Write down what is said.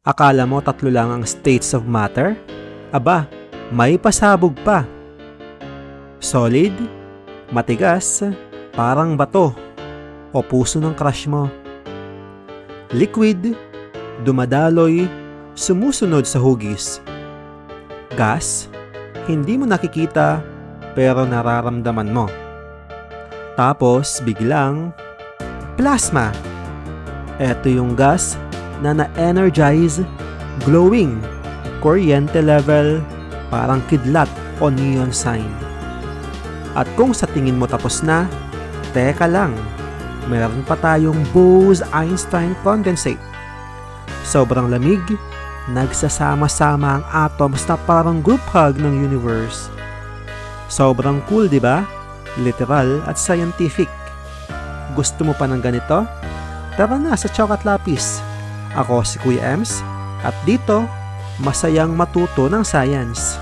Akala mo tatlo lang ang states of matter? Aba, may pasabog pa. Solid, matigas, parang bato, o puso ng crush mo. Liquid, dumadaloy, sumusunod sa hugis. Gas, hindi mo nakikita pero nararamdaman mo. Tapos biglang, plasma. Ito yung gas na na-energize, glowing, kuryente level, parang kidlat o neon sign. At kung sa tingin mo tapos na, teka lang, meron pa tayong Bose-Einstein condensate. Sobrang lamig, nagsasama-sama ang atoms na parang group hug ng universe. Sobrang cool, di ba? Literal at scientific. Gusto mo pa ng ganito? Tara na sa Choc at Lapis. Ako si Kuya Ems at dito, masayang matuto ng science.